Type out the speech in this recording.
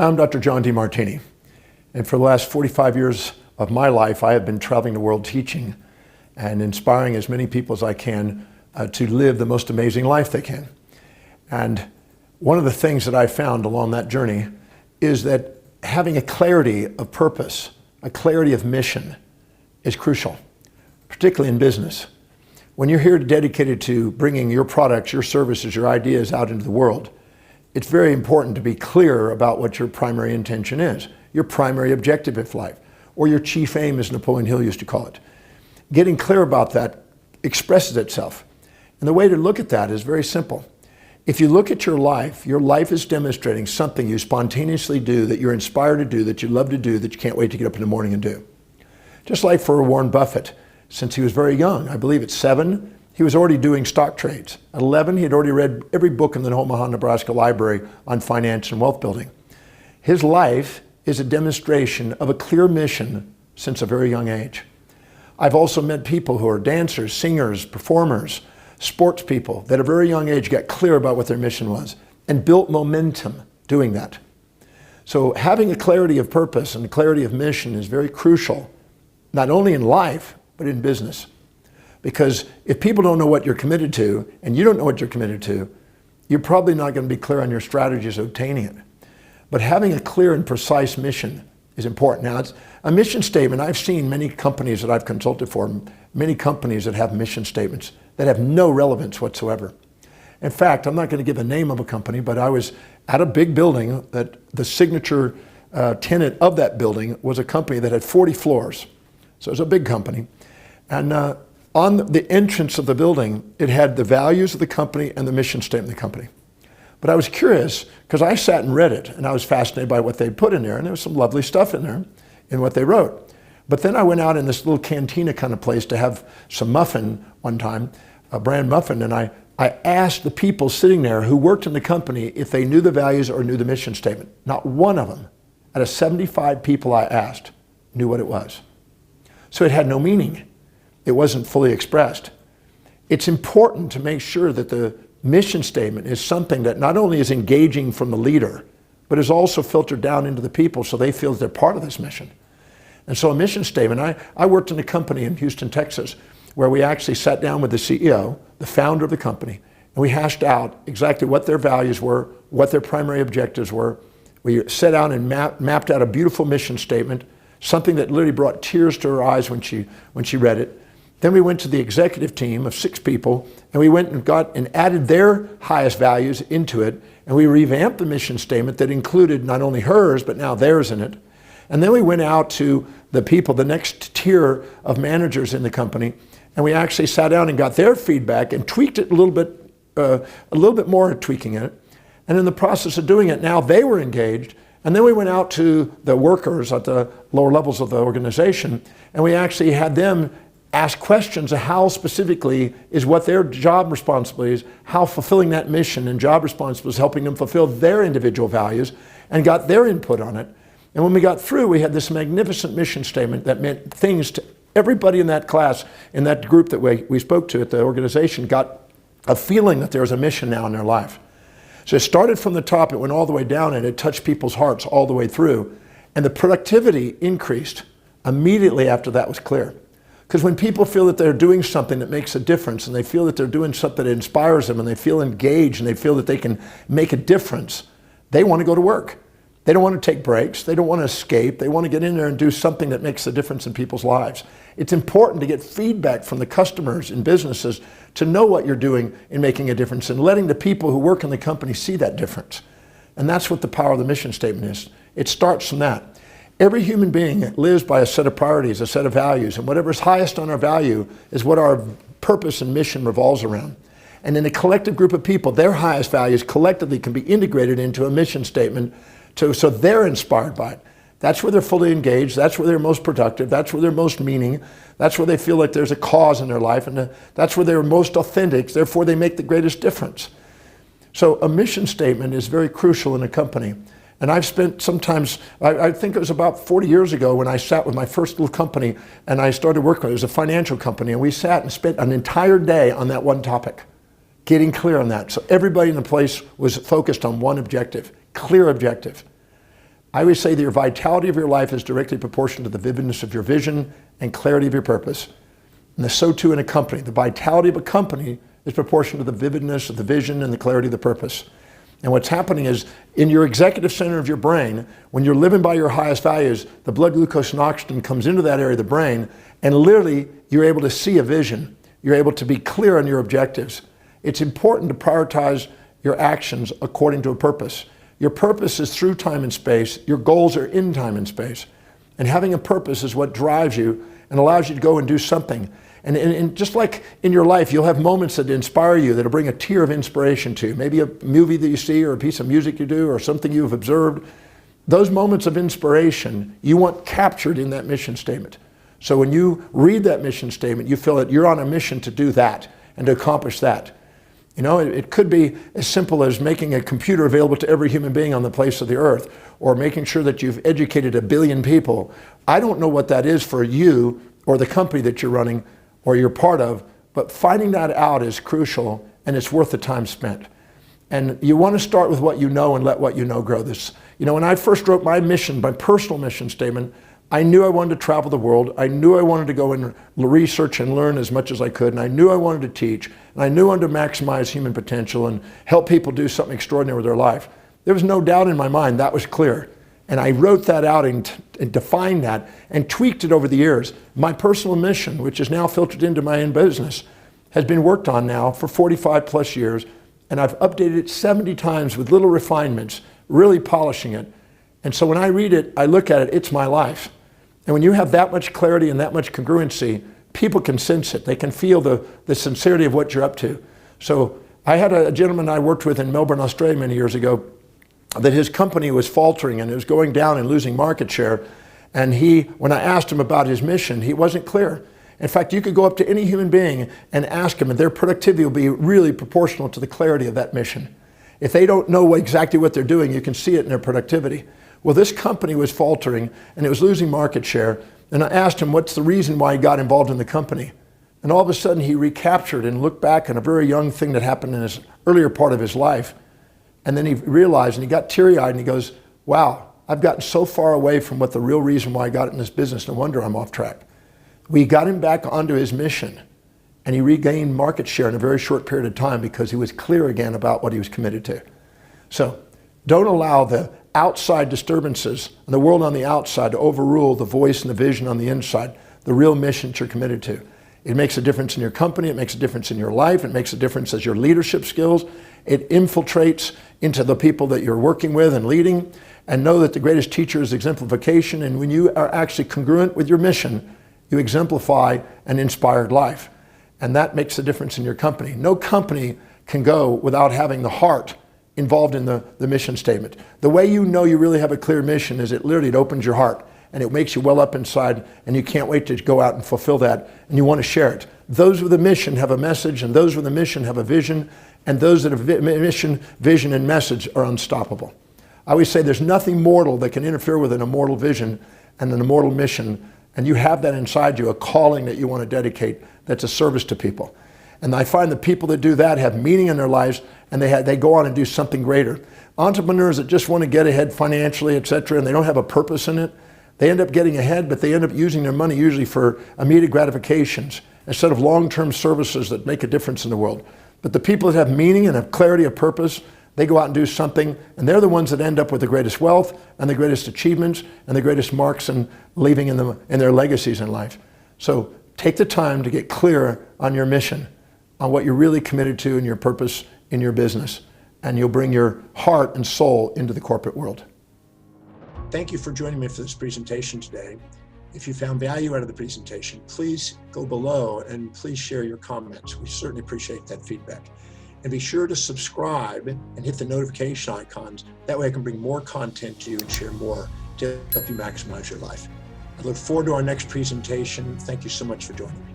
I'm Dr. John Demartini, and for the last 45 years of my life, I have been traveling the world teaching and inspiring as many people as I can to live the most amazing life they can. And one of the things that I found along that journey is that having a clarity of purpose, a clarity of mission is crucial, particularly in business. When you're here dedicated to bringing your products, your services, your ideas out into the world, it's very important to be clear about what your primary intention is, your primary objective in life, or your chief aim, as Napoleon Hill used to call it. Getting clear about that expresses itself. And the way to look at that is very simple. If you look at your life is demonstrating something you spontaneously do, that you're inspired to do, that you love to do, that you can't wait to get up in the morning and do. Just like for Warren Buffett, since he was very young, I believe at 7, he was already doing stock trades. At 11, he had already read every book in the Omaha, Nebraska library on finance and wealth building. His life is a demonstration of a clear mission since a very young age. I've also met people who are dancers, singers, performers, sports people that at a very young age got clear about what their mission was and built momentum doing that. So having a clarity of purpose and clarity of mission is very crucial, not only in life, but in business. Because if people don't know what you're committed to, and you don't know what you're committed to, you're probably not going to be clear on your strategies of obtaining it. But having a clear and precise mission is important. Now, it's a mission statement. I've seen many companies that I've consulted for, many companies that have mission statements that have no relevance whatsoever. In fact, I'm not going to give the name of a company, but I was at a big building that the signature tenant of that building was a company that had 40 floors. So it was a big company. And on the entrance of the building, it had the values of the company and the mission statement of the company. But I was curious, because I sat and read it, and I was fascinated by what they put in there, and there was some lovely stuff in there in what they wrote. But then I went out in this little cantina kind of place to have some muffin one time, a brand muffin, and I asked the people sitting there who worked in the company if they knew the values or knew the mission statement. Not one of them, out of 75 people I asked, knew what it was. So it had no meaning. It wasn't fully expressed. It's important to make sure that the mission statement is something that not only is engaging from the leader, but is also filtered down into the people so they feel that they're part of this mission. And so a mission statement, I worked in a company in Houston, Texas, where we actually sat down with the CEO, the founder of the company, and we hashed out exactly what their values were, what their primary objectives were. We sat down and mapped out a beautiful mission statement, something that literally brought tears to her eyes when she read it. Then we went to the executive team of 6 people, and we went and got and added their highest values into it, and we revamped the mission statement that included not only hers, but now theirs in it. And then we went out to the people, the next tier of managers in the company, and we actually sat down and got their feedback and tweaked it a little bit more tweaking it. And in the process of doing it, now they were engaged. And then we went out to the workers at the lower levels of the organization, and we actually had them ask questions of how specifically is what their job responsibility is, how fulfilling that mission and job responsibility is helping them fulfill their individual values, and got their input on it. And when we got through, we had this magnificent mission statement that meant things to everybody in that class, in that group that we spoke to at the organization, got a feeling that there was a mission now in their life. So it started from the top, it went all the way down, and it touched people's hearts all the way through. And the productivity increased immediately after that was clear. Because when people feel that they're doing something that makes a difference, and they feel that they're doing something that inspires them, and they feel engaged, and they feel that they can make a difference, they want to go to work. They don't want to take breaks. They don't want to escape. They want to get in there and do something that makes a difference in people's lives. It's important to get feedback from the customers and businesses to know what you're doing in making a difference and letting the people who work in the company see that difference. And that's what the power of the mission statement is. It starts from that. Every human being lives by a set of priorities, a set of values, and whatever's highest on our value is what our purpose and mission revolves around. And in a collective group of people, their highest values collectively can be integrated into a mission statement so they're inspired by it. That's where they're fully engaged, that's where they're most productive, that's where they're most meaning, that's where they feel like there's a cause in their life, and that's where they're most authentic, therefore they make the greatest difference. So a mission statement is very crucial in a company. And I've spent sometimes, I think it was about 40 years ago when I sat with my first little company and I started working with it. It was a financial company, and we sat and spent an entire day on that one topic, getting clear on that. So everybody in the place was focused on one objective, clear objective. I always say that your vitality of your life is directly proportional to the vividness of your vision and clarity of your purpose. And so too in a company. The vitality of a company is proportional to the vividness of the vision and the clarity of the purpose. And what's happening is in your executive center of your brain, when you're living by your highest values, the blood glucose and oxygen comes into that area of the brain, and literally you're able to see a vision. You're able to be clear on your objectives. It's important to prioritize your actions according to a purpose. Your purpose is through time and space. Your goals are in time and space. And having a purpose is what drives you and allows you to go and do something. And just like in your life, you'll have moments that inspire you, that'll bring a tear of inspiration to you. Maybe a movie that you see or a piece of music you do or something you've observed. Those moments of inspiration, you want captured in that mission statement. So when you read that mission statement, you feel that you're on a mission to do that and to accomplish that. You know, it could be as simple as making a computer available to every human being on the face of the earth, or making sure that you've educated 1 billion people. I don't know what that is for you or the company that you're running or you're part of, but finding that out is crucial, and it's worth the time spent. And you want to start with what you know and let what you know grow. This, you know, when I first wrote my mission, my personal mission statement, I knew I wanted to travel the world. I knew I wanted to go and research and learn as much as I could. And I knew I wanted to teach. And I knew I wanted to maximize human potential and help people do something extraordinary with their life. There was no doubt in my mind that was clear. And I wrote that out and defined that and tweaked it over the years. My personal mission, which is now filtered into my own business, has been worked on now for 45 plus years. And I've updated it 70 times with little refinements, really polishing it. And so when I read it, I look at it, it's my life. And when you have that much clarity and that much congruency, people can sense it. They can feel the sincerity of what you're up to. So I had a gentleman I worked with in Melbourne, Australia many years ago, that his company was faltering and it was going down and losing market share. And when I asked him about his mission, he wasn't clear. In fact, you could go up to any human being and ask them, and their productivity will be really proportional to the clarity of that mission. If they don't know exactly what they're doing, you can see it in their productivity. Well, this company was faltering and it was losing market share. And I asked him what's the reason why he got involved in the company. And all of a sudden he recaptured and looked back on a very young thing that happened in his earlier part of his life. And then he realized, and he got teary-eyed, and he goes, wow, I've gotten so far away from what the real reason why I got in this business. No wonder I'm off track. We got him back onto his mission, and he regained market share in a very short period of time because he was clear again about what he was committed to. So don't allow the outside disturbances and the world on the outside to overrule the voice and the vision on the inside, the real mission that you're committed to. It makes a difference in your company, it makes a difference in your life, it makes a difference as your leadership skills. It infiltrates into the people that you're working with and leading. And know that the greatest teacher is exemplification, and when you are actually congruent with your mission, you exemplify an inspired life. And that makes a difference in your company. No company can go without having the heart involved in the mission statement. The way you know you really have a clear mission is it opens your heart and it makes you well up inside, and you can't wait to go out and fulfill that, and you want to share it. Those with a mission have a message, and those with a mission have a vision, and those that have mission, vision, and message are unstoppable. I always say there's nothing mortal that can interfere with an immortal vision and an immortal mission, and you have that inside you, a calling that you want to dedicate that's a service to people. And I find the people that do that have meaning in their lives, and they go on and do something greater. Entrepreneurs that just want to get ahead financially, etc., and they don't have a purpose in it, they end up getting ahead, but they end up using their money usually for immediate gratifications instead of long-term services that make a difference in the world. But the people that have meaning and have clarity of purpose, they go out and do something, and they're the ones that end up with the greatest wealth and the greatest achievements and the greatest marks and leaving in their legacies in life. So take the time to get clear on your mission, on what you're really committed to and your purpose in your business, and you'll bring your heart and soul into the corporate world. Thank you for joining me for this presentation today. If you found value out of the presentation, please go below and please share your comments. We certainly appreciate that feedback. And be sure to subscribe and hit the notification icons. That way I can bring more content to you and share more to help you maximize your life. I look forward to our next presentation. Thank you so much for joining me.